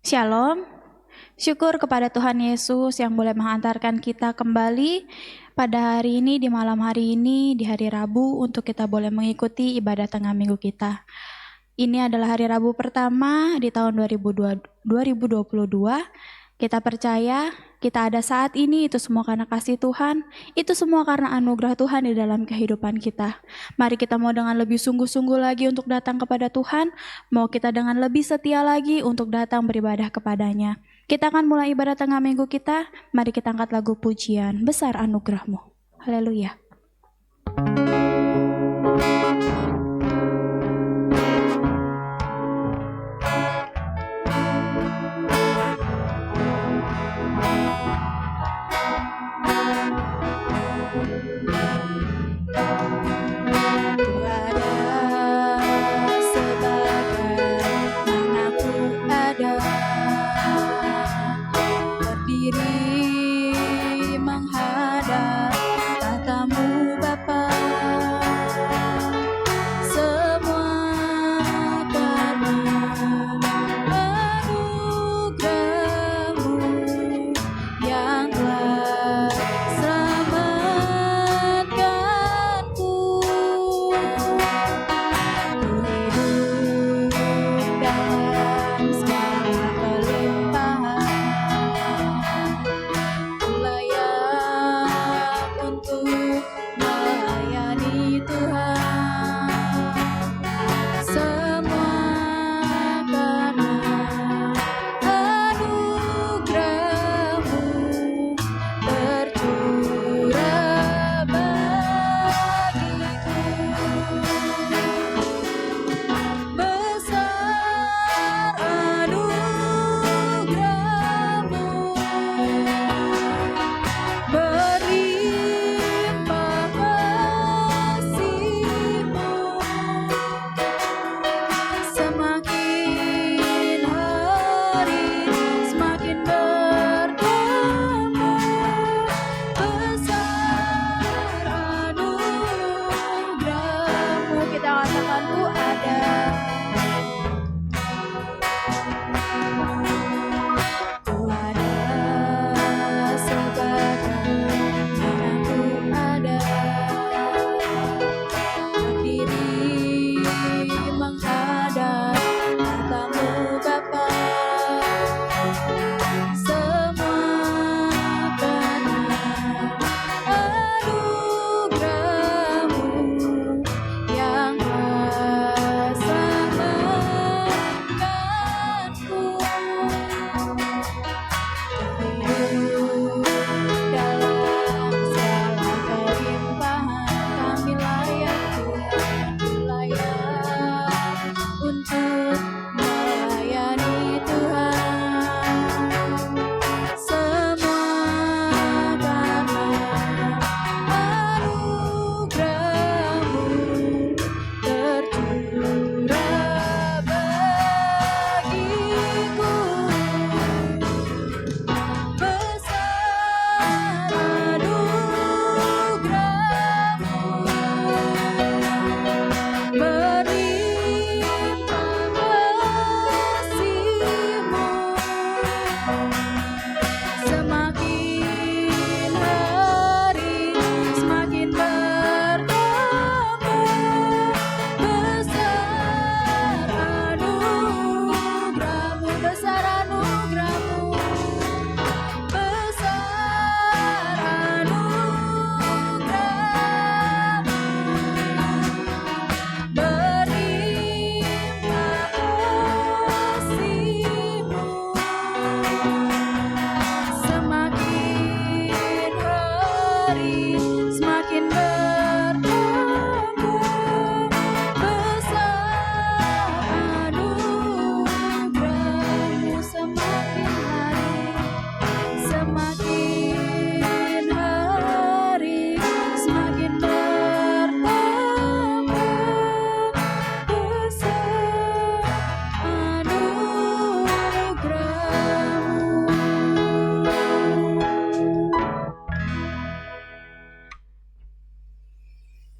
Shalom, syukur kepada Tuhan Yesus yang boleh menghantarkan kita kembali pada hari ini, di malam hari ini, di hari Rabu, untuk kita boleh mengikuti ibadah tengah minggu kita. Ini adalah hari Rabu pertama di tahun 2022. Kita percaya kita ada saat ini, itu semua karena kasih Tuhan, itu semua karena anugerah Tuhan di dalam kehidupan kita. Mari kita mau dengan lebih sungguh-sungguh lagi untuk datang kepada Tuhan, mau kita dengan lebih setia lagi untuk datang beribadah kepadanya. Kita akan mulai ibadah tengah minggu kita, mari kita angkat lagu pujian, Besar Anugerah-Mu. Haleluya.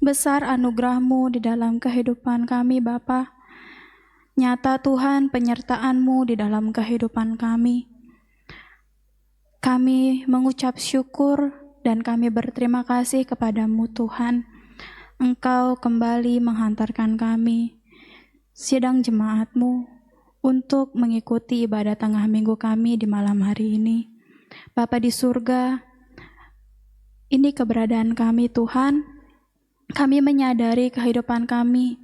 Besar anugerah-Mu di dalam kehidupan kami, Bapa. Nyata Tuhan penyertaan-Mu di dalam kehidupan kami. Kami mengucap syukur dan kami berterima kasih kepada-Mu Tuhan. Engkau kembali menghantarkan kami, sidang jemaat-Mu, untuk mengikuti ibadah tengah minggu kami di malam hari ini. Bapa di surga, ini keberadaan kami Tuhan. Kami menyadari kehidupan kami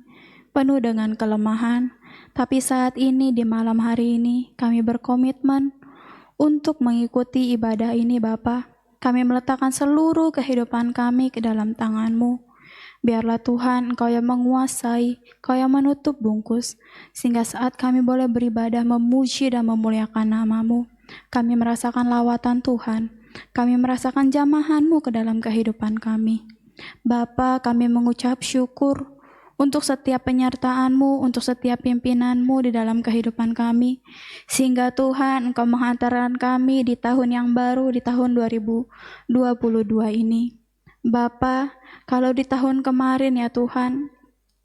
penuh dengan kelemahan, tapi saat ini di malam hari ini kami berkomitmen untuk mengikuti ibadah ini Bapa. Kami meletakkan seluruh kehidupan kami ke dalam tangan-Mu. Biarlah Tuhan Engkau yang menguasai, Engkau yang menutup bungkus, sehingga saat kami boleh beribadah memuji dan memuliakan nama-Mu, kami merasakan lawatan Tuhan, kami merasakan jamahan-Mu ke dalam kehidupan kami. Bapa, kami mengucap syukur untuk setiap penyertaan-Mu, untuk setiap pimpinan-Mu di dalam kehidupan kami, sehingga Tuhan Engkau menghantarkan kami di tahun yang baru, di tahun 2022 ini. Bapa, kalau di tahun kemarin ya Tuhan,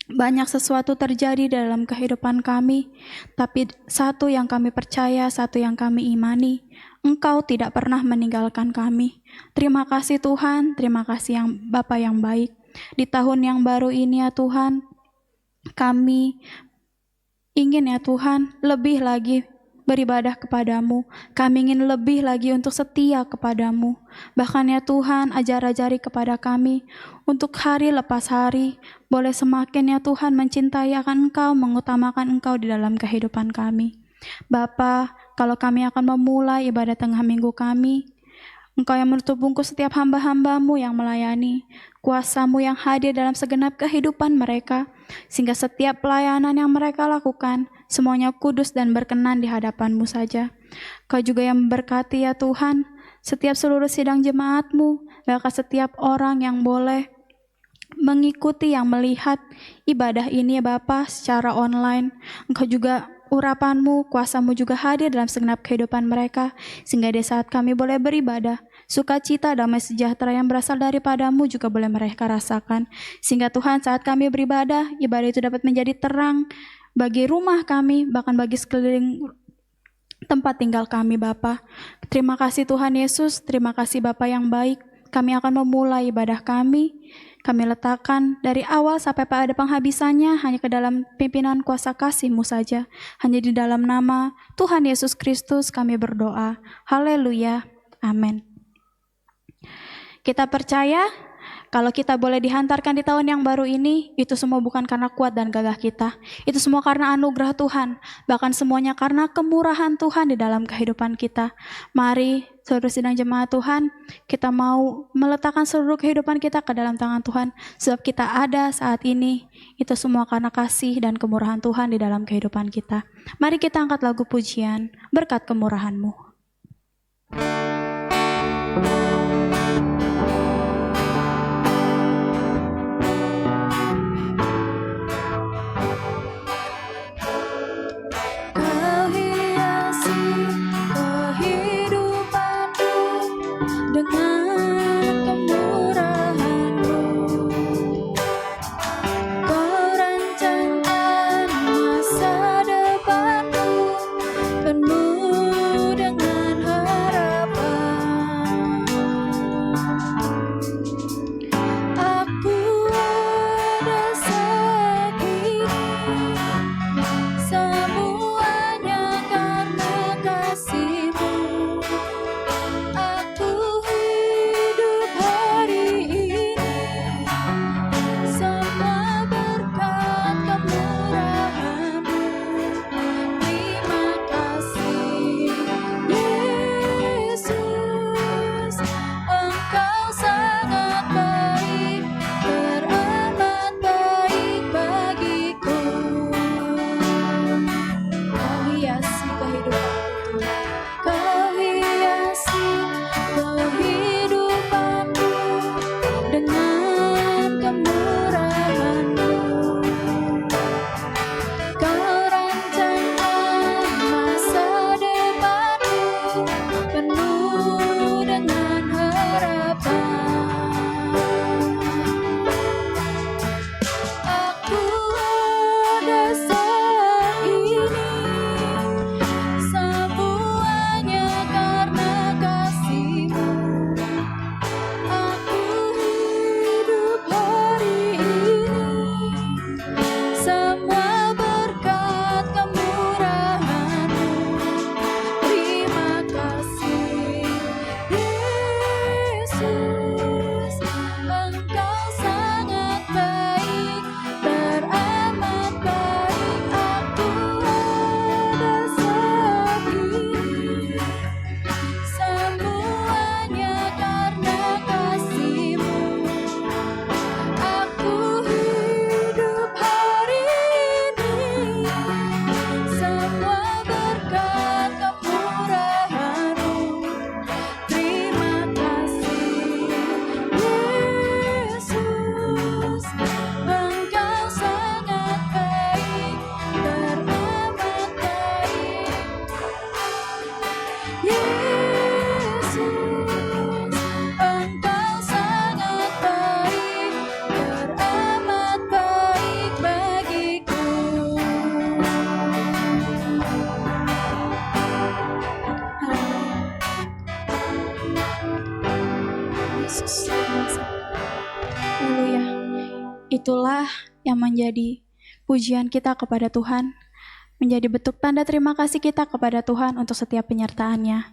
banyak sesuatu terjadi dalam kehidupan kami, tapi satu yang kami percaya, satu yang kami imani, Engkau tidak pernah meninggalkan kami. Terima kasih Tuhan, terima kasih yang Bapa yang baik. Di tahun yang baru ini ya Tuhan, kami ingin ya Tuhan lebih lagi beribadah kepadamu. Kami ingin lebih lagi untuk setia kepadamu. Bahkan ya Tuhan, ajar-ajari kepada kami untuk hari lepas hari, boleh semakin ya Tuhan mencintai akan Engkau, mengutamakan Engkau di dalam kehidupan kami. Bapa, kalau kami akan memulai ibadah tengah minggu kami, Engkau yang menutup bungkus setiap hamba-hamba-Mu yang melayani, kuasa-Mu yang hadir dalam segenap kehidupan mereka, sehingga setiap pelayanan yang mereka lakukan, semuanya kudus dan berkenan di hadapan-Mu saja. Kau juga yang memberkati ya Tuhan, setiap seluruh sidang jemaat-Mu, bahkan setiap orang yang boleh mengikuti, yang melihat ibadah ini ya Bapa secara online. Engkau juga urapan-Mu, kuasa-Mu juga hadir dalam segenap kehidupan mereka, sehingga di saat kami boleh beribadah, sukacita, damai sejahtera yang berasal daripada-Mu juga boleh mereka rasakan. Sehingga Tuhan saat kami beribadah, ibadah itu dapat menjadi terang bagi rumah kami, bahkan bagi sekeliling tempat tinggal kami Bapa. Terima kasih Tuhan Yesus, terima kasih Bapa yang baik. Kami akan memulai ibadah kami. Kami letakkan dari awal sampai pada penghabisannya hanya ke dalam pimpinan kuasa kasih-Mu saja. Hanya di dalam nama Tuhan Yesus Kristus kami berdoa. Haleluya. Amin. Kita percaya kalau kita boleh dihantarkan di tahun yang baru ini, itu semua bukan karena kuat dan gagah kita. Itu semua karena anugerah Tuhan. Bahkan semuanya karena kemurahan Tuhan di dalam kehidupan kita. Mari, saudara sidang jemaat Tuhan, kita mau meletakkan seluruh kehidupan kita ke dalam tangan Tuhan. Sebab kita ada saat ini, itu semua karena kasih dan kemurahan Tuhan di dalam kehidupan kita. Mari kita angkat lagu pujian, berkat kemurahan-Mu. Penuh dengan harapan. itulah yang menjadi pujian kita kepada Tuhan, menjadi bentuk tanda terima kasih kita kepada Tuhan untuk setiap penyertaannya.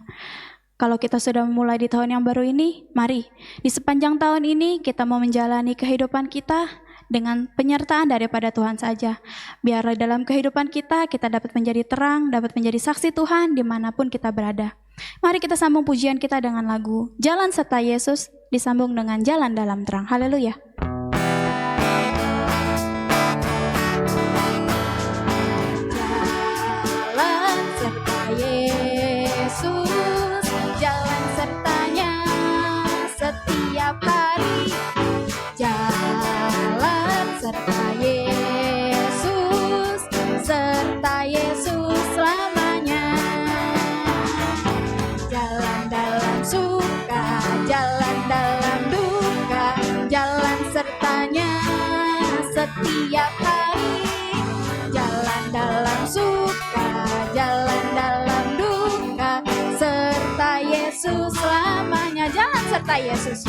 Kalau kita sudah memulai di tahun yang baru ini, mari di sepanjang tahun ini kita mau menjalani kehidupan kita dengan penyertaan daripada Tuhan saja. Biar dalam kehidupan kita dapat menjadi terang, dapat menjadi saksi Tuhan dimanapun kita berada. Mari kita sambung pujian kita dengan lagu Jalan Serta Yesus, disambung dengan Jalan Dalam Terang. Haleluya. Jalan serta Yesus, jalan sertanya setiap hari. Jalan serta Yesus, serta Yesus selamanya. Jalan dalam suka, jalan dalam duka, jalan sertanya setiap hari. Jalan dalam suka, jalan dalam duka, serta Yesus selamanya. Jalan serta Yesus.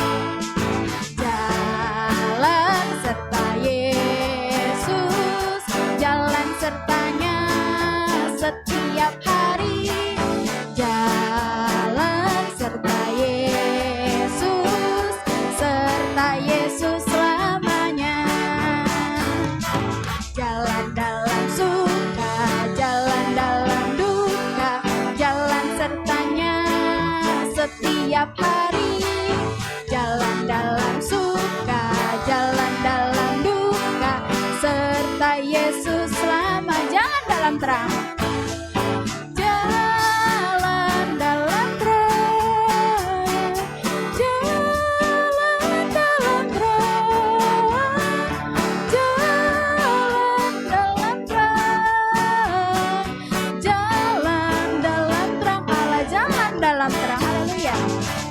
Jalan serta Yesus, jalan sertanya setiap hari. Jalan serta Yesus, serta Yesus selamanya. Jalan dalam suka, jalan dalam duka, jalan sertanya setiap hari. Jalan dalam suka, jalan dalam duka, serta Yesus selama. Jalan dalam terang. Jalan dalam terang, jalan dalam terang, jalan dalam terang, jalan dalam terang. Allah, jalan dalam terang. Haleluya.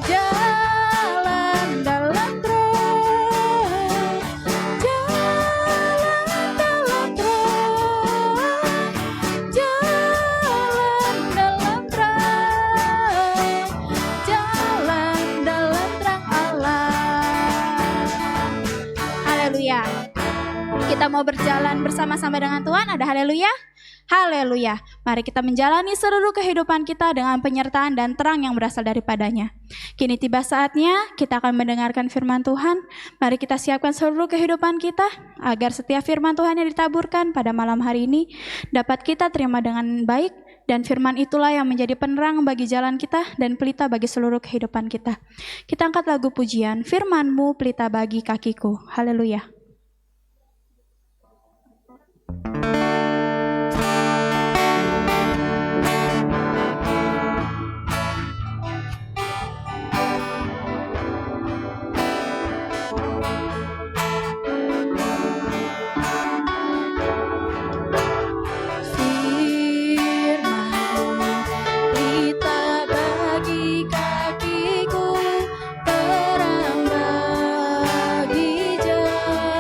Jalan dalam terang, jalan dalam terang, jalan dalam terang, jalan dalam terang Allah. Haleluya. Kita mau berjalan bersama-sama dengan Tuhan. Ada haleluya? Haleluya. Mari kita menjalani seluruh kehidupan kita dengan penyertaan dan terang yang berasal daripadanya. Kini tiba saatnya kita akan mendengarkan firman Tuhan. Mari kita siapkan seluruh kehidupan kita agar setiap firman Tuhan yang ditaburkan pada malam hari ini dapat kita terima dengan baik. Dan firman itulah yang menjadi penerang bagi jalan kita dan pelita bagi seluruh kehidupan kita. Kita angkat lagu pujian, Firman-Mu pelita bagi kakiku. Haleluya. Terang bagi jalan.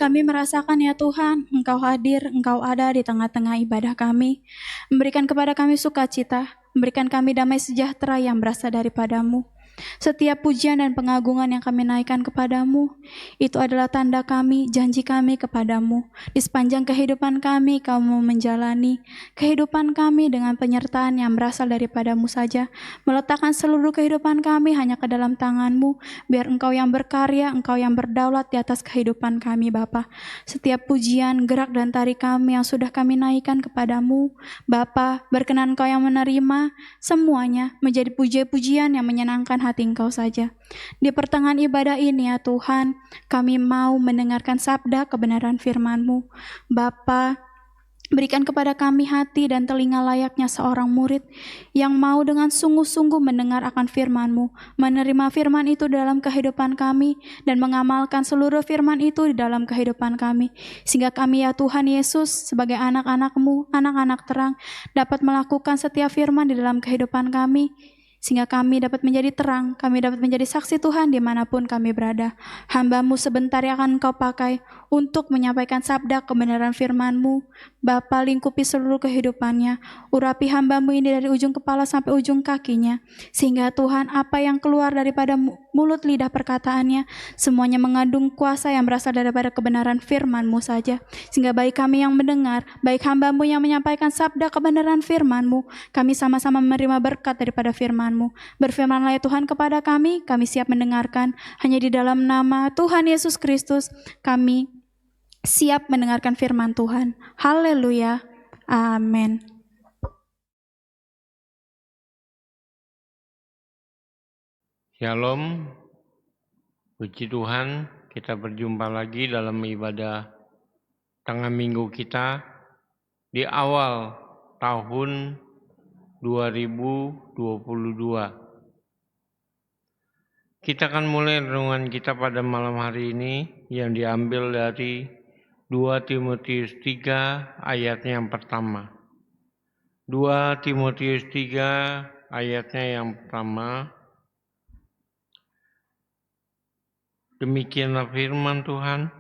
Kami merasakan ya Tuhan, Engkau hadir, Engkau ada di tengah-tengah ibadah kami. Memberikan kepada kami sukacita, memberikan kami damai sejahtera yang berasal daripadamu. Setiap pujian dan pengagungan yang kami naikkan kepadamu, itu adalah tanda kami, janji kami kepadamu. Di sepanjang kehidupan kami, kamu menjalani kehidupan kami dengan penyertaan yang berasal daripadamu saja. Meletakkan seluruh kehidupan kami hanya ke dalam tanganmu, biar Engkau yang berkarya, Engkau yang berdaulat di atas kehidupan kami Bapa. Setiap pujian, gerak dan tari kami yang sudah kami naikkan kepadamu, Bapa, berkenan Engkau yang menerima semuanya menjadi puji-pujian yang menyenangkan hati Engkau saja. Di pertengahan ibadah ini ya Tuhan, kami mau mendengarkan sabda kebenaran firman-Mu. Bapa, berikan kepada kami hati dan telinga layaknya seorang murid yang mau dengan sungguh-sungguh mendengar akan firman-Mu, menerima firman itu dalam kehidupan kami, dan mengamalkan seluruh firman itu di dalam kehidupan kami. Sehingga kami ya Tuhan Yesus sebagai anak-anak-Mu, anak-anak terang, dapat melakukan setiap firman di dalam kehidupan kami, sehingga kami dapat menjadi terang, kami dapat menjadi saksi Tuhan dimanapun kami berada. Hamba-Mu sebentar yang akan Engkau pakai untuk menyampaikan sabda kebenaran firman-Mu. Bapa, lingkupi seluruh kehidupannya, urapi hamba-Mu ini dari ujung kepala sampai ujung kakinya, sehingga Tuhan apa yang keluar daripada mulut lidah perkataannya, semuanya mengandung kuasa yang berasal daripada kebenaran firman-Mu saja. Sehingga baik kami yang mendengar, baik hamba-Mu yang menyampaikan sabda kebenaran firman-Mu, kami sama-sama menerima berkat daripada firman-Mu. Berfirmanlah ya Tuhan kepada kami siap mendengarkan. Hanya di dalam nama Tuhan Yesus Kristus kami siap mendengarkan firman Tuhan. Haleluya. Amin. Shalom. Puji Tuhan, kita berjumpa lagi dalam ibadah tengah minggu kita di awal tahun 2022. Kita akan mulai renungan kita pada malam hari ini yang diambil dari 2 Timotius 3 ayatnya yang pertama. 2 Timotius 3 ayatnya yang pertama. Demikianlah firman Tuhan.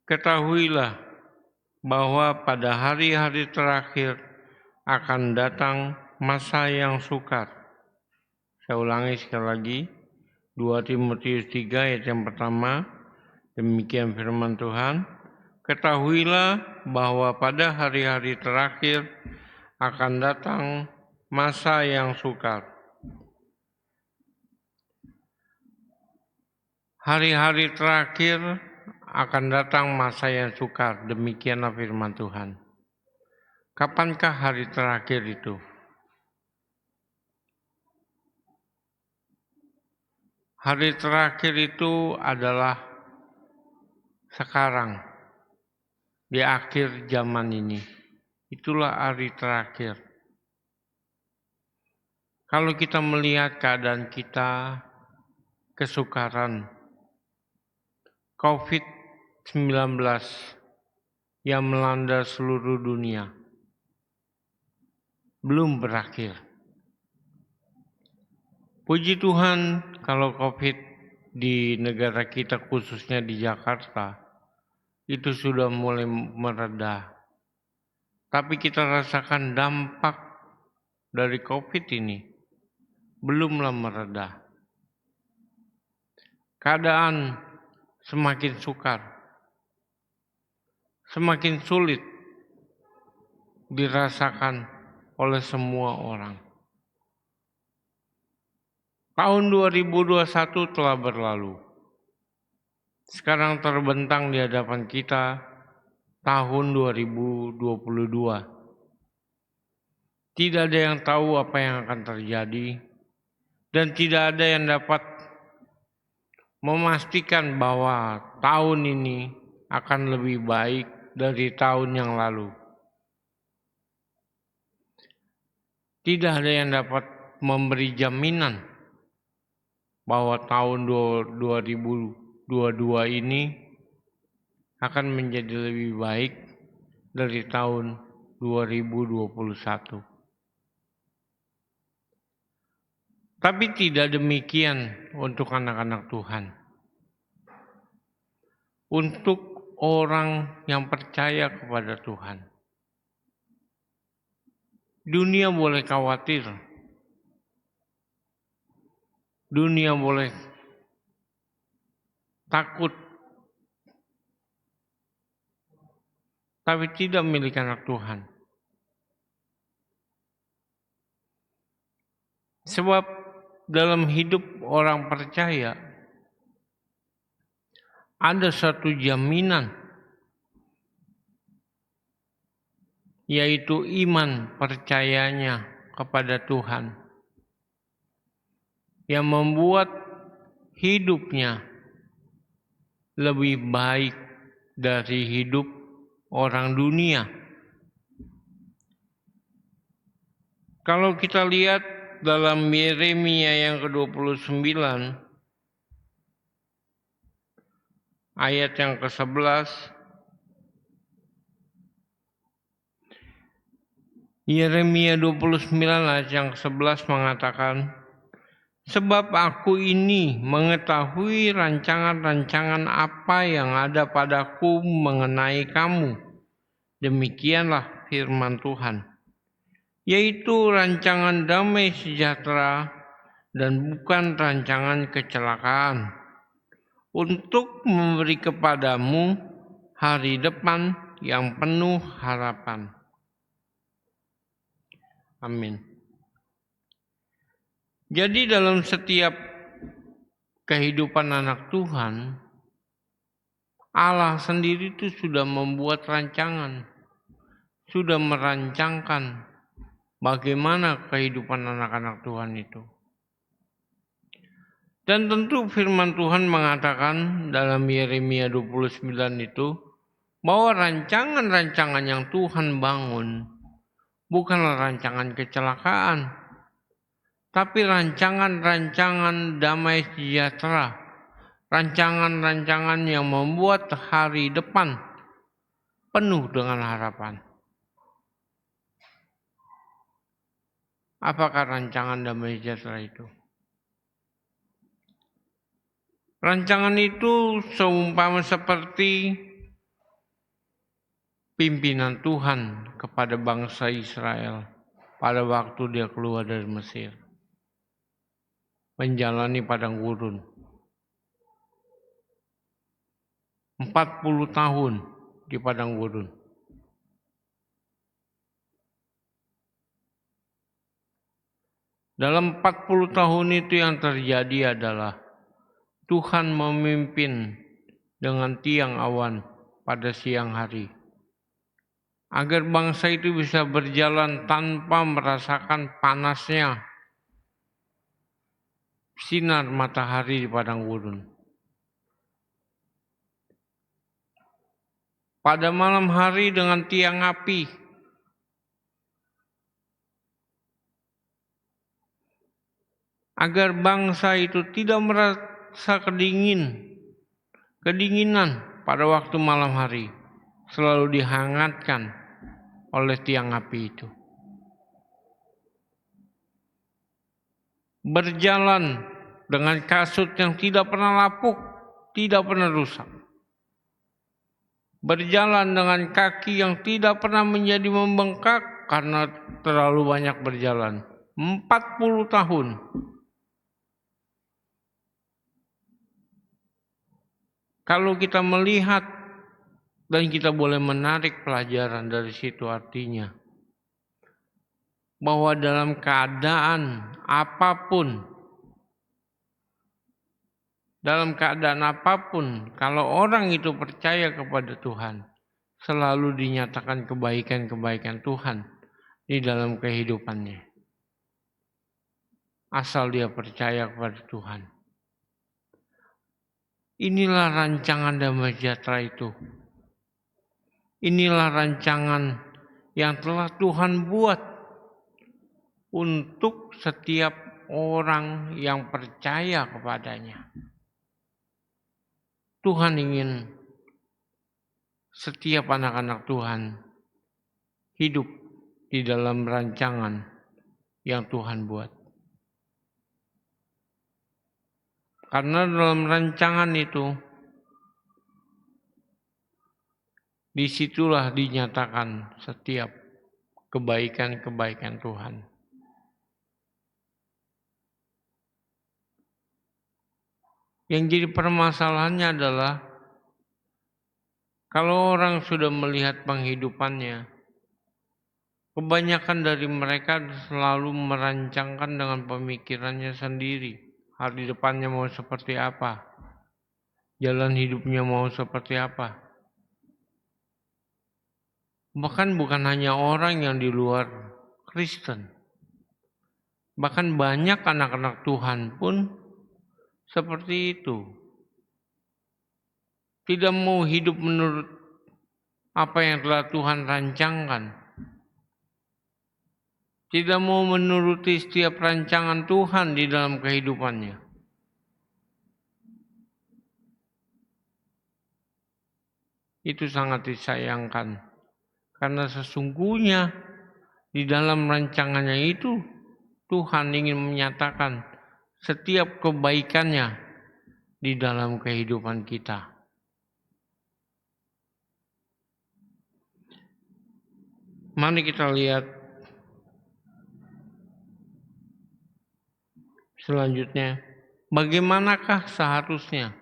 Ketahuilah bahwa pada hari-hari terakhir akan datang masa yang sukar. Saya ulangi sekali lagi, 2 Timotius 3 ayat yang pertama, demikian firman Tuhan. Ketahuilah bahwa pada hari-hari terakhir akan datang masa yang sukar. Hari-hari terakhir akan datang masa yang sukar, demikianlah firman Tuhan. Kapankah hari terakhir itu? Hari terakhir itu adalah sekarang, di akhir zaman ini. Itulah hari terakhir. Kalau kita melihat keadaan kita, kesukaran, COVID-19 yang melanda seluruh dunia, belum berakhir. Puji Tuhan kalau COVID di negara kita khususnya di Jakarta itu sudah mulai mereda. Tapi kita rasakan dampak dari COVID ini belumlah mereda. Keadaan semakin sukar, semakin sulit dirasakan oleh semua orang. Tahun 2021 telah berlalu. Sekarang terbentang di hadapan kita tahun 2022. Tidak ada yang tahu apa yang akan terjadi, dan tidak ada yang dapat memastikan bahwa tahun ini akan lebih baik dari tahun yang lalu. Tidak ada yang dapat memberi jaminan bahwa tahun 2022 ini akan menjadi lebih baik dari tahun 2021. Tapi tidak demikian untuk anak-anak Tuhan. untuk orang yang percaya kepada Tuhan. Dunia boleh khawatir, dunia boleh takut, tapi tidak milik anak Tuhan. Sebab dalam hidup orang percaya ada satu jaminan, yaitu iman percayanya kepada Tuhan, yang membuat hidupnya lebih baik dari hidup orang dunia. Kalau kita lihat dalam Yeremia yang ke-29 ayat yang ke-11, Yeremia 29 ayat yang ke-11 mengatakan, sebab aku ini mengetahui rancangan-rancangan apa yang ada padaku mengenai kamu. Demikianlah firman Tuhan, yaitu rancangan damai sejahtera dan bukan rancangan kecelakaan, untuk memberi kepadamu hari depan yang penuh harapan. Amin. Jadi dalam setiap kehidupan anak Tuhan, Allah sendiri itu sudah membuat rancangan, sudah merancangkan bagaimana kehidupan anak-anak Tuhan itu. Dan tentu firman Tuhan mengatakan dalam Yeremia 29 itu, bahwa rancangan-rancangan yang Tuhan bangun bukanlah rancangan kecelakaan, tapi rancangan-rancangan damai sejahtera, rancangan-rancangan yang membuat hari depan penuh dengan harapan. Apakah rancangan damai sejahtera itu? Rancangan itu seumpama seperti pimpinan Tuhan kepada bangsa Israel pada waktu dia keluar dari Mesir, menjalani padang gurun 40 tahun di padang gurun. Dalam 40 tahun itu yang terjadi adalah Tuhan memimpin dengan tiang awan pada siang hari, agar bangsa itu bisa berjalan tanpa merasakan panasnya sinar matahari di padang gurun. Pada malam hari dengan tiang api, agar bangsa itu tidak merasa kedinginan pada waktu malam hari, selalu dihangatkan oleh tiang api itu. Berjalan dengan kasut yang tidak pernah lapuk, tidak pernah rusak. Berjalan dengan kaki yang tidak pernah menjadi membengkak karena terlalu banyak berjalan. 40 tahun. Kalau kita melihat dan kita boleh menarik pelajaran dari situ, artinya bahwa dalam keadaan apapun, kalau orang itu percaya kepada Tuhan, selalu dinyatakan kebaikan-kebaikan Tuhan di dalam kehidupannya. Asal dia percaya kepada Tuhan. Inilah rancangan damai sejahtera itu. Inilah rancangan yang telah Tuhan buat untuk setiap orang yang percaya kepadanya. Tuhan ingin setiap anak-anak Tuhan hidup di dalam rancangan yang Tuhan buat. Karena dalam rancangan itu Disitulah dinyatakan setiap kebaikan-kebaikan Tuhan. Yang jadi permasalahannya adalah kalau orang sudah melihat penghidupannya, kebanyakan dari mereka selalu merancangkan dengan pemikirannya sendiri. Hari depannya mau seperti apa? Jalan hidupnya mau seperti apa? Bahkan bukan hanya orang yang di luar Kristen. Bahkan banyak anak-anak Tuhan pun seperti itu. Tidak mau hidup menurut apa yang telah Tuhan rancangkan. Tidak mau menuruti setiap rancangan Tuhan di dalam kehidupannya. Itu sangat disayangkan. Karena sesungguhnya di dalam rancangannya itu Tuhan ingin menyatakan setiap kebaikannya di dalam kehidupan kita. Mari kita lihat selanjutnya. Bagaimanakah seharusnya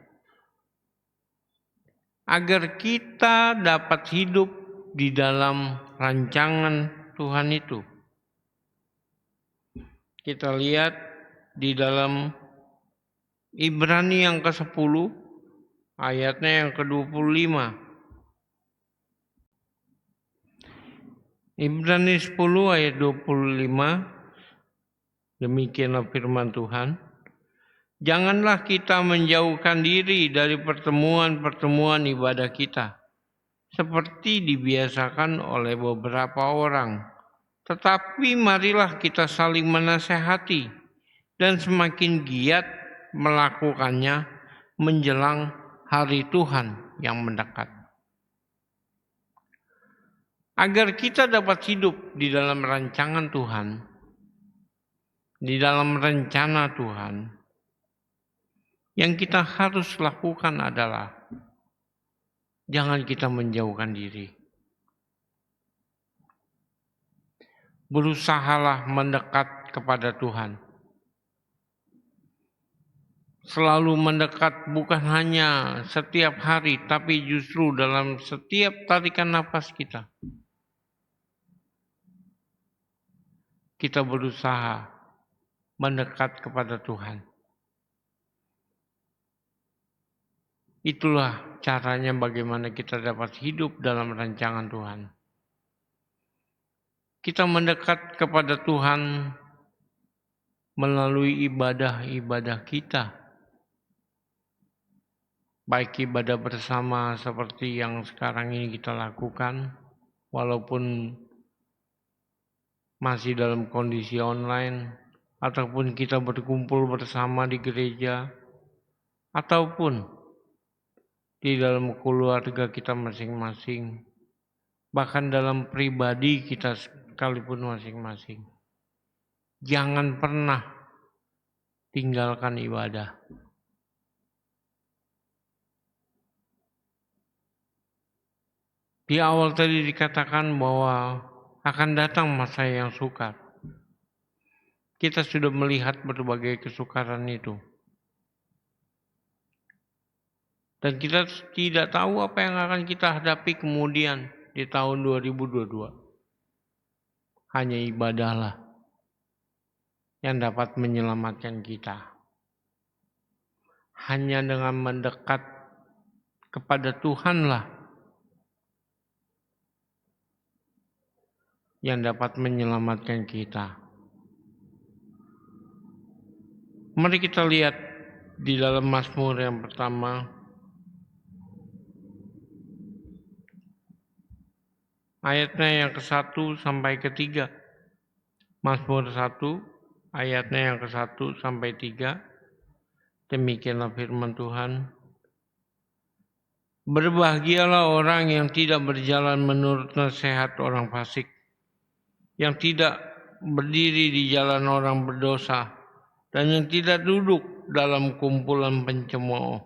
agar kita dapat hidup di dalam rancangan Tuhan itu? Kita lihat di dalam Ibrani yang ke-10 ayatnya yang ke-25. Ibrani 10 ayat 25. Demikianlah firman Tuhan. Janganlah kita menjauhkan diri dari pertemuan-pertemuan ibadah kita, seperti dibiasakan oleh beberapa orang. Tetapi marilah kita saling menasehati dan semakin giat melakukannya menjelang hari Tuhan yang mendekat. Agar kita dapat hidup di dalam rancangan Tuhan, di dalam rencana Tuhan, yang kita harus lakukan adalah jangan kita menjauhkan diri. Berusahalah mendekat kepada Tuhan. Selalu mendekat bukan hanya setiap hari, tapi justru dalam setiap tarikan nafas kita. Kita berusaha mendekat kepada Tuhan. Itulah caranya bagaimana kita dapat hidup dalam rancangan Tuhan. Kita mendekat kepada Tuhan melalui ibadah-ibadah kita. Baik ibadah bersama seperti yang sekarang ini kita lakukan, walaupun masih dalam kondisi online, ataupun kita berkumpul bersama di gereja, ataupun di dalam keluarga kita masing-masing, bahkan dalam pribadi kita sekalipun masing-masing. Jangan pernah tinggalkan ibadah. Di awal tadi dikatakan bahwa akan datang masa yang sukar. Kita sudah melihat berbagai kesukaran itu. Dan kita tidak tahu apa yang akan kita hadapi kemudian di tahun 2022. Hanya ibadahlah yang dapat menyelamatkan kita. Hanya dengan mendekat kepada Tuhanlah yang dapat menyelamatkan kita. Mari kita lihat di dalam Mazmur yang pertama, ayatnya yang ke-1 sampai ke-3. Mazmur 1, ayatnya yang ke-1 sampai 3. Demikianlah firman Tuhan. Berbahagialah orang yang tidak berjalan menurut nasihat orang fasik, yang tidak berdiri di jalan orang berdosa, dan yang tidak duduk dalam kumpulan pencemooh.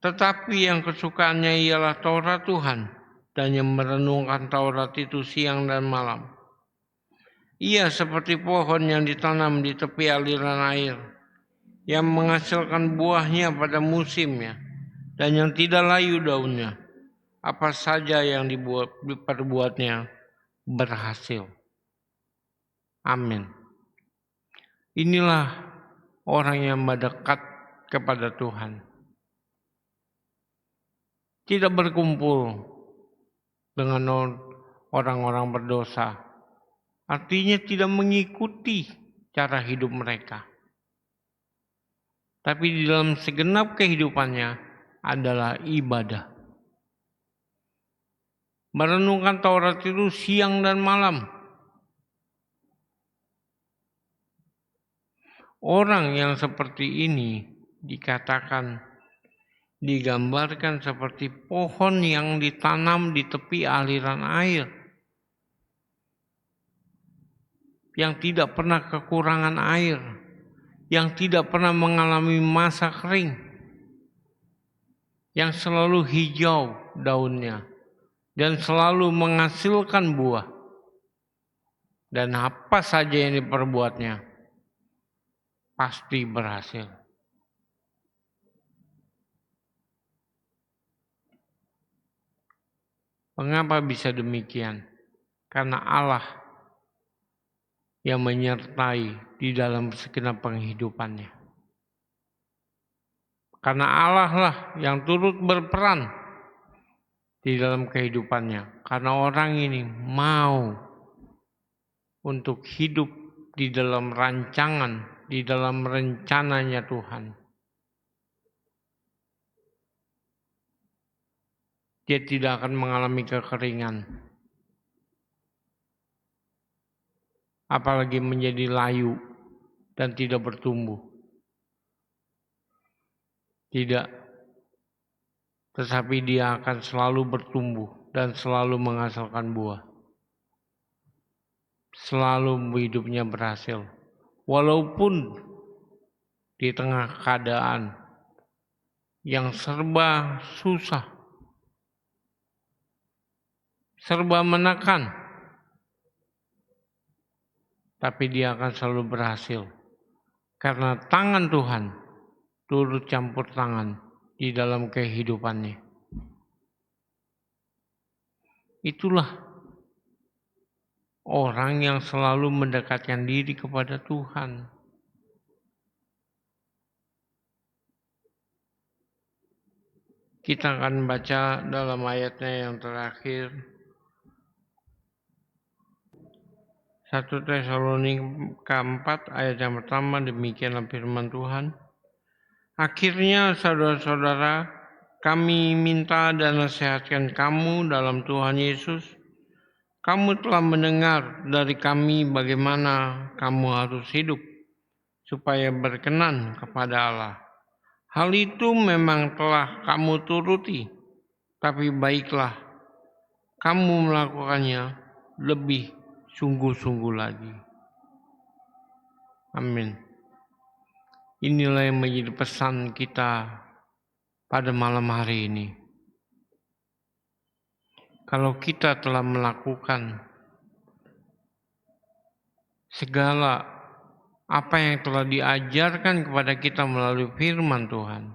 Tetapi yang kesukaannya ialah Taurat Tuhan, dan yang merenungkan Taurat itu siang dan malam. Ia seperti pohon yang ditanam di tepi aliran air, yang menghasilkan buahnya pada musimnya, dan yang tidak layu daunnya. Apa saja yang diperbuatnya berhasil. Amin. Inilah orang yang mendekat kepada Tuhan. Tidak berkumpul dengan orang-orang berdosa. Artinya tidak mengikuti cara hidup mereka. Tapi di dalam segenap kehidupannya adalah ibadah. Merenungkan Taurat itu siang dan malam. Orang yang seperti ini digambarkan seperti pohon yang ditanam di tepi aliran air, yang tidak pernah kekurangan air, yang tidak pernah mengalami masa kering, yang selalu hijau daunnya, dan selalu menghasilkan buah. Dan apa saja yang diperbuatnya pasti berhasil. Mengapa bisa demikian? Karena Allah yang menyertai di dalam segenap penghidupannya. Karena Allah lah yang turut berperan di dalam kehidupannya. Karena orang ini mau untuk hidup di dalam rancangan, di dalam rencananya Tuhan. Dia tidak akan mengalami kekeringan. Apalagi menjadi layu dan tidak bertumbuh. Tidak. Tetapi dia akan selalu bertumbuh dan selalu menghasilkan buah. Selalu hidupnya berhasil. Walaupun di tengah keadaan yang serba susah, serba menekan, tapi dia akan selalu berhasil. Karena tangan Tuhan turut campur tangan di dalam kehidupannya. Itulah orang yang selalu mendekatkan diri kepada Tuhan. Kita akan baca dalam ayatnya yang terakhir. 1 Tesalonika 4 ayat yang pertama, demikianlah firman Tuhan. Akhirnya saudara-saudara, kami minta dan nasihatkan kamu dalam Tuhan Yesus. Kamu telah mendengar dari kami bagaimana kamu harus hidup supaya berkenan kepada Allah. Hal itu memang telah kamu turuti, tapi baiklah kamu melakukannya lebih sungguh-sungguh lagi. Amin. Inilah yang menjadi pesan kita pada malam hari ini. Kalau kita telah melakukan segala apa yang telah diajarkan kepada kita melalui firman Tuhan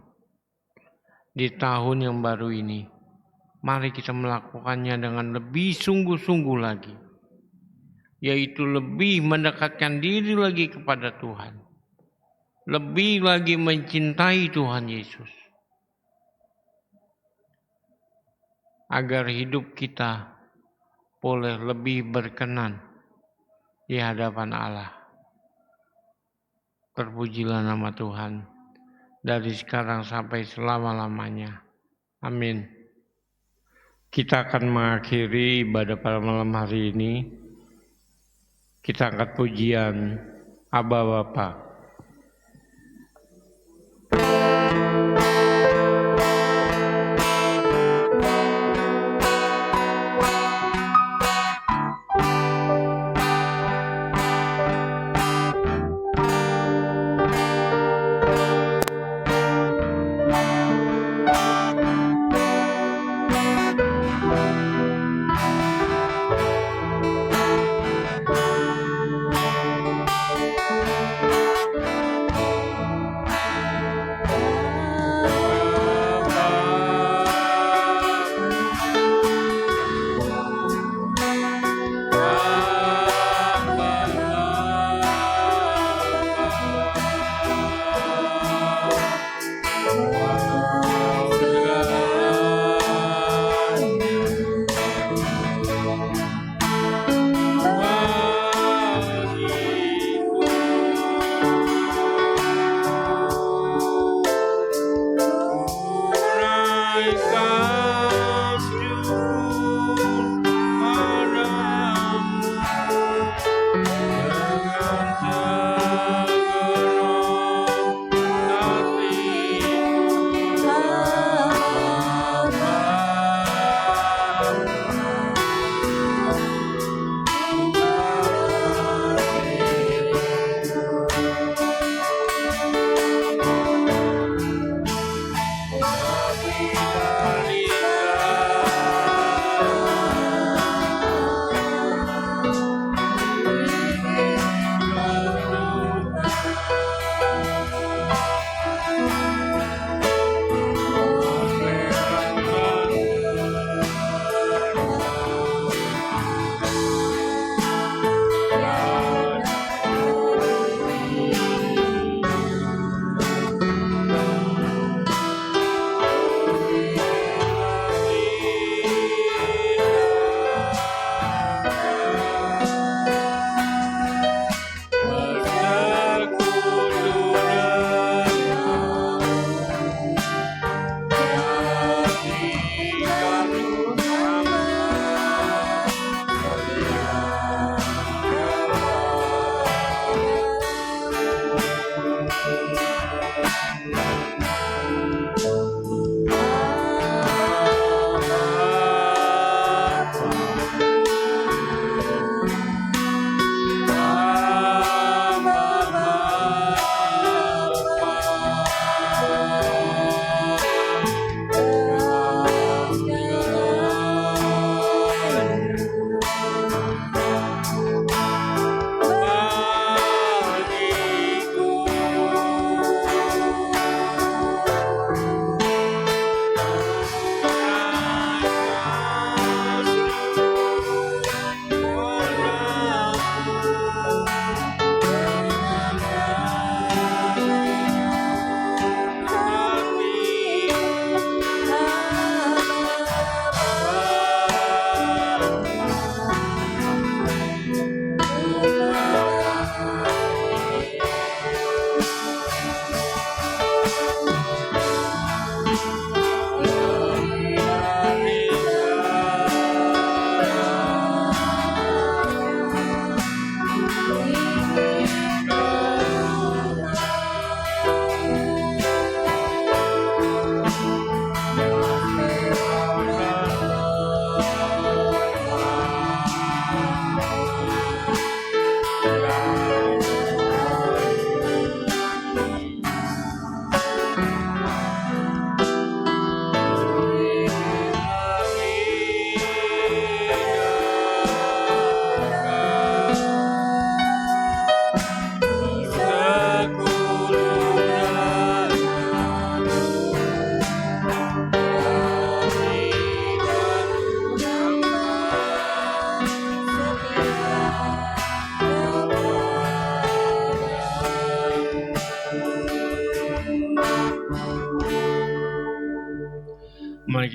di tahun yang baru ini, mari kita melakukannya dengan lebih sungguh-sungguh lagi, yaitu lebih mendekatkan diri lagi kepada Tuhan, lebih lagi mencintai Tuhan Yesus, agar hidup kita boleh lebih berkenan di hadapan Allah. Terpujilah nama Tuhan dari sekarang sampai selama-lamanya. Amin. Kita akan mengakhiri ibadah pada malam hari ini. Kita angkat pujian Aba Bapa.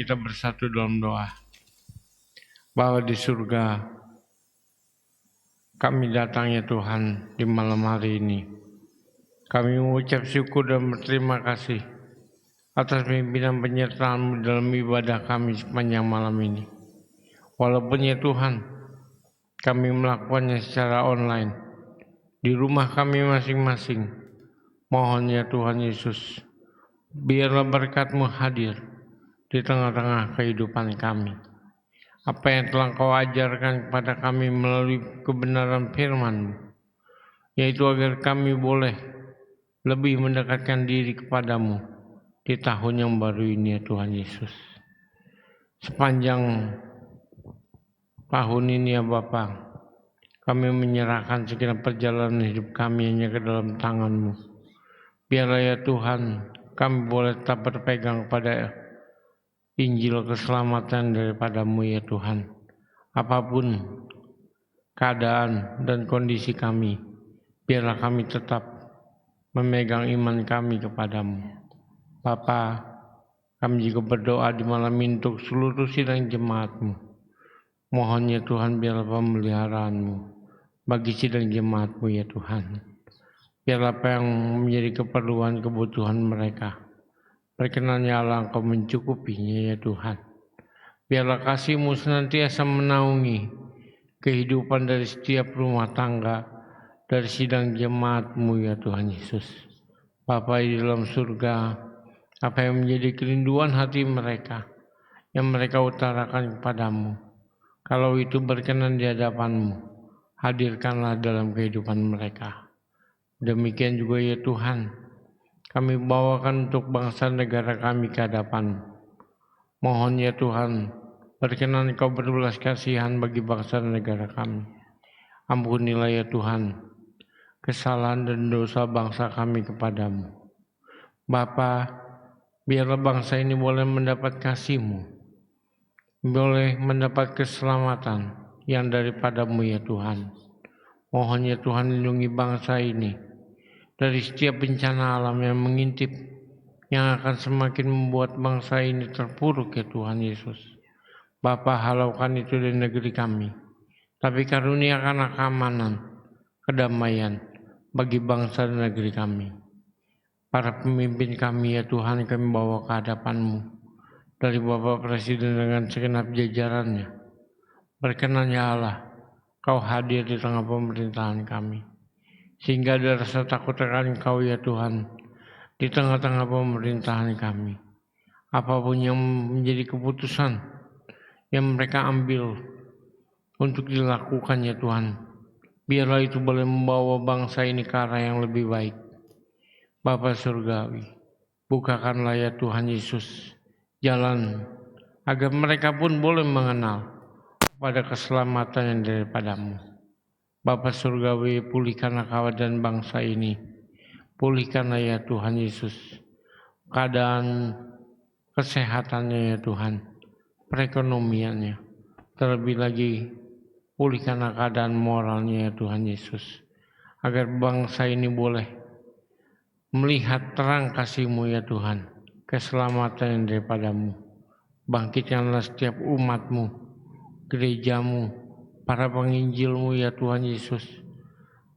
kita bersatu dalam doa. Bapa di surga, kami datang ya Tuhan di malam hari ini. Kami mengucap syukur dan berterima kasih atas pimpinan penyertaan dalam ibadah kami sepanjang malam ini. Walaupun ya Tuhan, kami melakukannya secara online di rumah kami masing-masing. Mohon ya Tuhan Yesus, biarlah berkat-Mu hadir di tengah-tengah kehidupan kami. Apa yang telah Kau ajarkan kepada kami melalui kebenaran firman-Mu, yaitu agar kami boleh lebih mendekatkan diri kepadamu di tahun yang baru ini ya Tuhan Yesus. Sepanjang tahun ini ya Bapa, kami menyerahkan segenap perjalanan hidup kami hanya ke dalam tangan-Mu. Biarlah ya Tuhan, kami boleh tetap berpegang pada Injil keselamatan daripada-Mu ya Tuhan. Apapun keadaan dan kondisi kami, biarlah kami tetap memegang iman kami kepadamu. Bapa, kami juga berdoa di malam ini untuk seluruh sidang jemaat-Mu. Mohon ya Tuhan, biarlah pemeliharaan-Mu bagi sidang jemaat-Mu ya Tuhan. Biarlah apa yang menjadi kebutuhan mereka, berkenannya Allah Engkau mencukupinya ya Tuhan. Biarlah kasih-Mu senantiasa menaungi kehidupan dari setiap rumah tangga, dari sidang jemaat-Mu ya Tuhan Yesus. Bapa di dalam surga, apa yang menjadi kerinduan hati mereka, yang mereka utarakan kepadamu, kalau itu berkenan di hadapan-Mu, hadirkanlah dalam kehidupan mereka. Demikian juga ya Tuhan, kami bawakan untuk bangsa negara kami ke hadapan. Mohon ya Tuhan, berkenan Kau berbelas kasihan bagi bangsa dan negara kami. Ampunilah ya Tuhan kesalahan dan dosa bangsa kami kepadamu. Bapa, biarlah bangsa ini boleh mendapat kasih-Mu, boleh mendapat keselamatan yang daripada-Mu ya Tuhan. Mohon ya Tuhan, lindungi bangsa ini dari setiap bencana alam yang mengintip, yang akan semakin membuat bangsa ini terpuruk ya Tuhan Yesus. Bapa, halaukan itu dari negeri kami, tapi karuniakanlah keamanan, kedamaian bagi bangsa dan negeri kami. Para pemimpin kami ya Tuhan, kami bawa ke hadapan-Mu, dari Bapak Presiden dengan segenap jajarannya. Berkenan ya Allah, Kau hadir di tengah pemerintahan kami, sehingga ada rasa takut akan Kau ya Tuhan di tengah-tengah pemerintahan kami. Apapun yang menjadi keputusan yang mereka ambil untuk dilakukan ya Tuhan, biarlah itu boleh membawa bangsa ini ke arah yang lebih baik. Bapa Surgawi, bukakanlah ya Tuhan Yesus jalan agar mereka pun boleh mengenal pada keselamatan yang daripada-Mu. Bapa Surgawi, pulihkanlah keadaan bangsa ini. Pulihkanlah ya Tuhan Yesus keadaan kesehatannya ya Tuhan, perekonomiannya. Terlebih lagi, pulihkanlah keadaan moralnya ya Tuhan Yesus, agar bangsa ini boleh melihat terang kasih-Mu ya Tuhan, keselamatan yang daripada-Mu. Bangkitkanlah setiap umat-Mu, gereja-Mu, para penginjil-Mu ya Tuhan Yesus.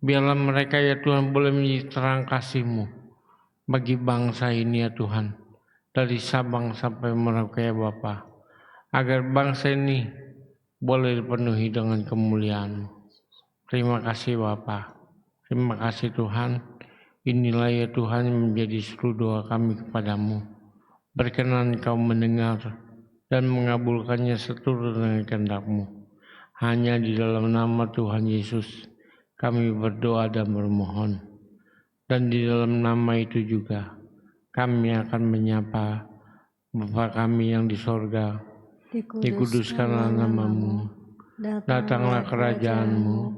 Biarlah mereka ya Tuhan boleh menjadi terang kasih-Mu bagi bangsa ini ya Tuhan, dari Sabang sampai Merauke ya Bapa, agar bangsa ini boleh dipenuhi dengan kemuliaan-Mu. Terima kasih Bapa, terima kasih Tuhan. Inilah ya Tuhan yang menjadi seluruh doa kami kepadamu. Berkenan Kau mendengar dan mengabulkannya seturut dengan kehendak-Mu. Hanya di dalam nama Tuhan Yesus kami berdoa dan bermohon. Dan di dalam nama itu juga kami akan menyapa Bapa kami yang di sorga. Dikuduskanlah nama-Mu, datanglah kerajaan-Mu,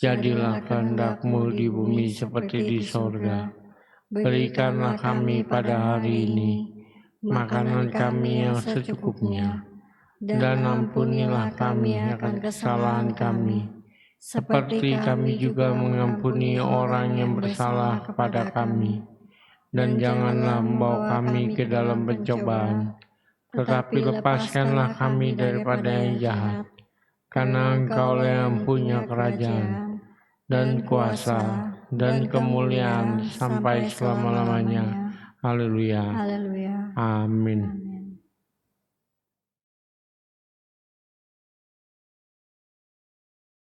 jadilah kehendak-Mu di bumi seperti di sorga. Berikanlah kami pada hari ini makanan kami yang secukupnya, dan ampunilah kami akan kesalahan kami, seperti kami juga mengampuni orang yang bersalah kepada kami. Dan janganlah membawa kami ke dalam pencobaan, tetapi lepaskanlah kami daripada yang jahat. Karena Engkau yang punya kerajaan, dan kuasa, dan kemuliaan sampai selama-lamanya. Haleluya. Haleluya. Amin.